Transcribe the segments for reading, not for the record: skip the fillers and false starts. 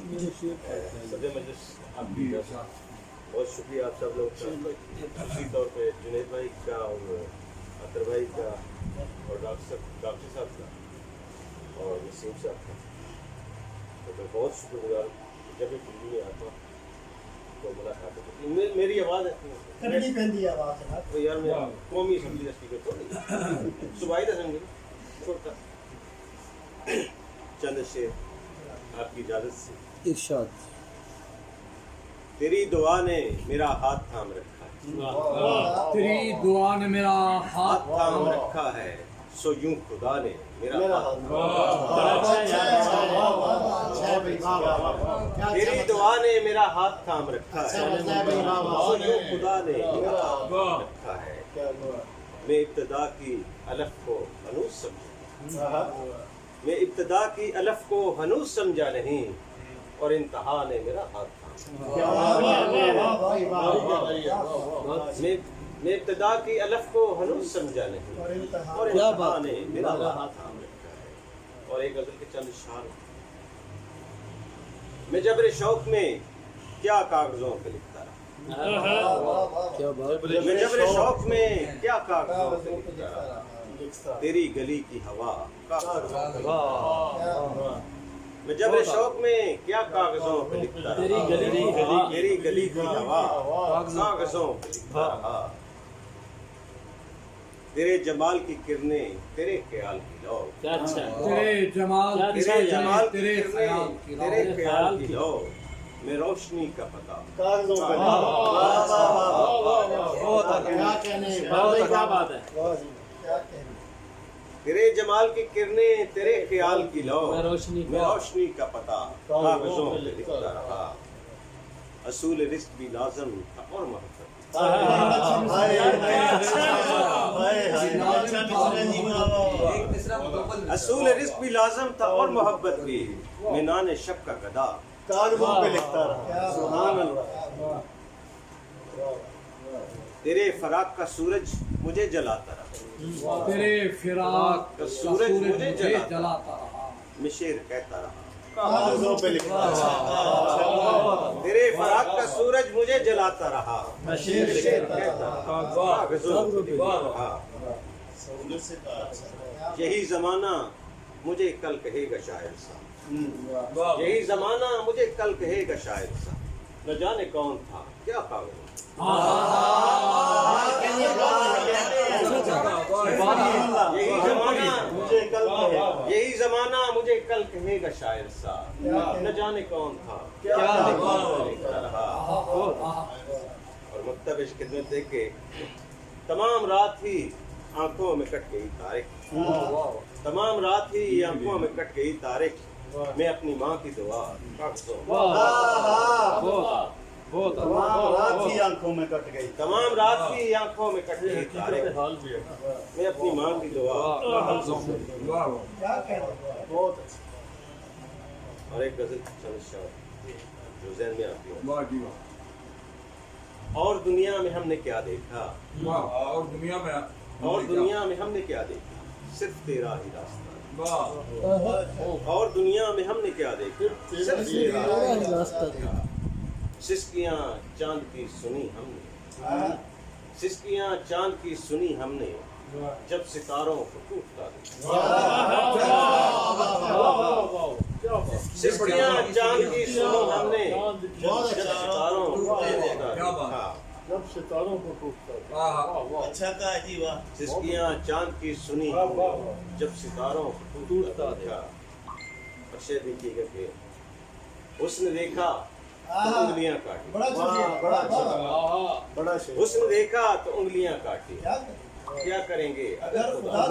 सदर मजलिस आपकी बहुत शुक्रिया आप सब लोग का, खासी तौर पे जुनैद भाई का और अतर भाई का और डॉक्टर साहब का और नसीम साहब का। तो मैं बहुत शुक्रगुजार जब भी दिल्ली में आता हूँ तो मुलाकात होती है। मेरी आवाज़ है तो यार मैं कौमी असम्बली का स्पीकर तो नहीं सुबाई था समझे छोटा चंद शेर आपकी इजाज़त से। इरशाद। तेरी दुआ ने मेरा हाथ थाम रखा है, तेरी दुआ ने मेरा हाथ थाम रखा है, सो यूं खुदा ने मेरा हाथ तेरी दुआ ने मेरा हाथ थाम रखा है, सो यूं खुदा ने मेरा हाथ थाम रखा है। मैं इब्तिदा की अलफ को हनूज समझा, मैं इब्तिदा की अलफ को हनूज समझा नहीं और इंतहा ने मेरा हाथ थाम। मैं इब्तिदा की अलफ को हनूज समझा नहीं और इंतहा ने मेरा हाथ थाम रखा है। और एक गजल के चंद शान। मैं जबरे शौक में क्या कागजों पे लिखता रहा, मैं जबरे शौक में क्या कागजों पे लिखता रहा, तेरी गली की हवा मैं जबरे शौक में क्या कागजों पे लिखता रहा, तेरी गली की हवा कागजों पे लिखता रहा। तेरे जमाल की किरणें तेरे ख्याल की लौ, तेरे जमाल की किरणें तेरे ख्याल की लौ, मैं रोशनी का पता कागजों पे। क्या बात है। तेरे जमाल की किरणें तेरे ख्याल की लौ, मैं रोशनी का पता कागजों पे लिखता रहा। असूल रिस्क भी लाज़म था और मोहब्बत, असूल रिस्क भी लाज़म था और मोहब्बत भी, मैं नाने शब का गदा कागजों पे लिखता रहा। सुभान अल्लाह। तेरे फराक का सूरज मुझे जलाता रहा, तेरे फिराक का सूरज मुझे जलाता रहा, मैं शेर कहता रहा कागजों पे लिखता रहा। तेरे फराक का सूरज मुझे जलाता रहा, मैं शेर कहता रहा कागजों पे लिखता रहा। यही जमाना मुझे कल कहेगा शायर सा, यही जमाना मुझे कल कहेगा शायर सा, न जाने कौन था क्या कागज। यही जमाना मुझे कल कहेगा शायर सा, न जाने कौन था क्या लिखता रहा। और मकतब इश्क खिदमत देख के तमाम रात ही आंखों में कट गई तारीख, तमाम रात ही आंखों में कट गई तारीख, मैं अपनी माँ की दुआ तमाम रात ही आंखों में कट गई, तमाम रात ही आंखों में कट गई तारीख, मैं अपनी माँ की दुआ। बहुत अच्छा। और एक गजल जो ज़हन में आती है, और दुनिया में हमने क्या देखा, और दुनिया में हमने क्या देखा, सिर्फ तेरा ही रास्ता। और दुनिया में हमने क्या देखा, सिर्फ तेरा ही रास्ता। सिस्कियाँ चांद की सुनी हमने, सिस्कियाँ चांद की सुनी हमने, जब सितारों को टूटता देखा। सिस्कियाँ चांद की सुनी हमने, जब सितारों को टूटता देखा। जब सितारों को टूटता। अच्छा कहा जी, वाह। सिस्कियाँ चांद की सुनी जब सितारों को टूटता देखा। और शेर देखिएगा कि उसने देखा तो उंगलियां काटी, बड़ा शेर। उसने देखा तो उंगलियां काटी, क्या करेंगे अगर खुदा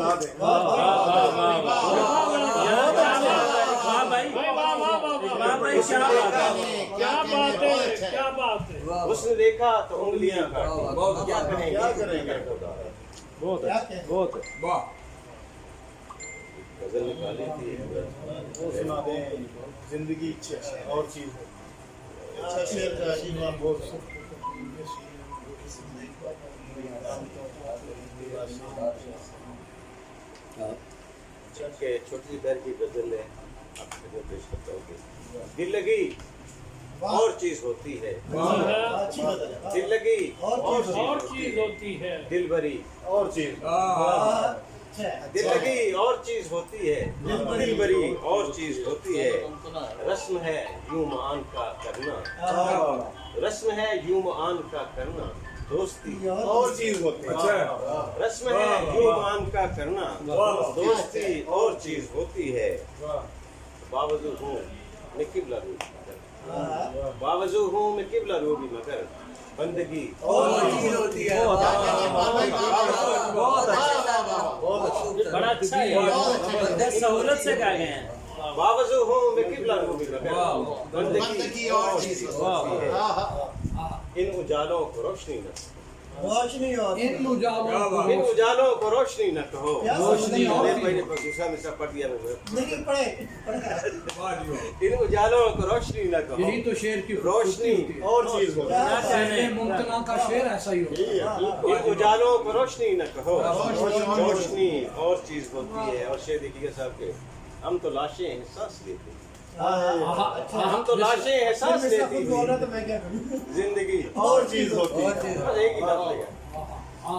उसने देखा तो उंगलियां काटी, क्या करेंगे खुदा। बहुत गजल निकाली थी सुना दें, जिंदगी और चीज है। अच्छा शेर का जी, बहुत छोटी सी दर की गजल है, आपको पेश करता हूँ। दिल लगी और चीज होती है, अच्छी बात है। दिल लगी और चीज होती है, दिल भरी और चीज दिल लगी और चीज होती है, दिल भरी और चीज होती है। रस्म है यूं आन का करना, रस्म है यूं आन का करना, दोस्ती और चीज होती है। रस्म है यूं आन का करना, दोस्ती और चीज होती है। बावजूद हूँ मैं किबला रूबी, बावजूद हूँ मैं किबला रूबी, मगर बंदगी और चीज होती है। बड़ा अच्छा है, सहूलत से गा गए हैं। बावजूद हूँ मैं किबला रूबी, मगर बंदगी और चीज होती है। इन उजालों को रोशनी न, रोशनी और इन उजालों इन उजालों को रोशनी न कहो। रोशनी और मैंने दूसरा मिसरा पढ़ दिया मैंने। नहीं पढ़े इन उजालों को रोशनी न कहो, यही तो शेर की रोशनी और चीज होती है। पहले मुमतना का शेर ऐसा ही होता है। इन उजालों को रोशनी न कहो, रोशनी और चीज होती है। और शेर देखिएगा साहब के, हम तो लाशें हैं सांस लेती, हम तो लाशें हैं सांस लेती बोल रहा हुई, तो मैं क्या करूं? जिंदगी और चीज होती है। बस एक ही लफ्ज़ है।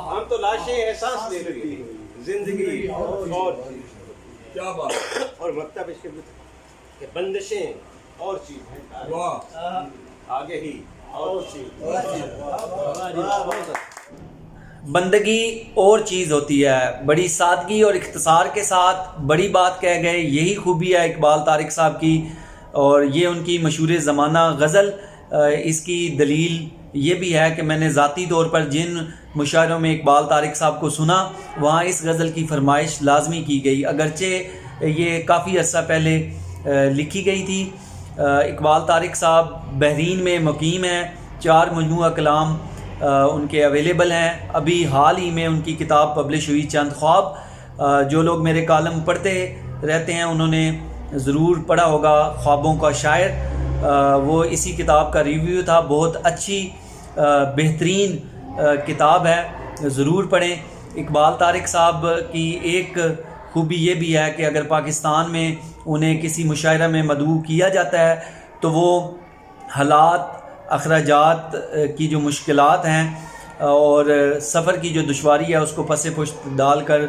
हम तो लाशें हैं सांस लेती हुई, जिंदगी और चीज। क्या बात, और मकता पेश के बंदिशें और चीज हैं, वाह, आगे ही और चीज। बंदगी और चीज़ होती है। बड़ी सादगी और इख्तिसार के साथ बड़ी बात कह गए, यही खूबी है इकबाल तारिक साहब की। और ये उनकी मशहूर ज़माना गज़ल, इसकी दलील ये भी है कि मैंने ज़ाती तौर पर जिन मुशायरों में इकबाल तारिक साहब को सुना, वहाँ इस गज़ल की फरमाइश लाजमी की गई, अगरचे ये काफ़ी अर्सा पहले लिखी गई थी। इकबाल तारिक साहब बहरीन में मुकीम हैं, 4 मजमूआ कलाम उनके अवेलेबल हैं। अभी हाल ही में उनकी किताब पब्लिश हुई, चंद ख्वाब। जो लोग मेरे कॉलम पढ़ते रहते हैं उन्होंने ज़रूर पढ़ा होगा, ख्वाबों का शायर। वो इसी किताब का रिव्यू था, बहुत अच्छी बेहतरीन किताब है, ज़रूर पढ़ें। इकबाल तारिक साहब की एक खूबी ये भी है कि अगर पाकिस्तान में उन्हें किसी मुशायरा में मदऊ किया जाता है तो वो हालात, अखराजात की जो मुश्किलात हैं और सफ़र की जो दुश्वारी है उसको पसे पुश्त डाल कर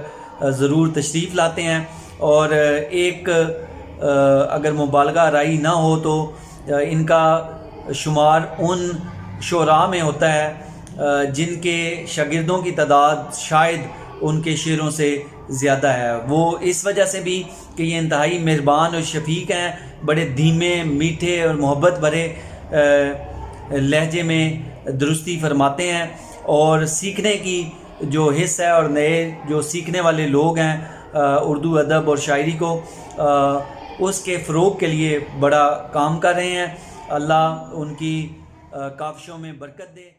ज़रूर तशरीफ़ लाते हैं। और एक अगर मुबालगा राई ना हो तो इनका शुमार उन शोरा में होता है जिनके शागिर्दों की तादाद शायद उनके शेरों से ज़्यादा है। वो इस वजह से भी कि ये इंतहाई मेहरबान और शफीक हैं, बड़े धीमे, मीठे और मोहब्बत भरे लहजे में दुरुस्ती फरमाते हैं। और सीखने की जो हिस्स है और नए जो सीखने वाले लोग हैं उर्दू अदब और शायरी को, उसके फ़रोग़ के लिए बड़ा काम कर रहे हैं। अल्लाह उनकी काविशों में बरकत दे।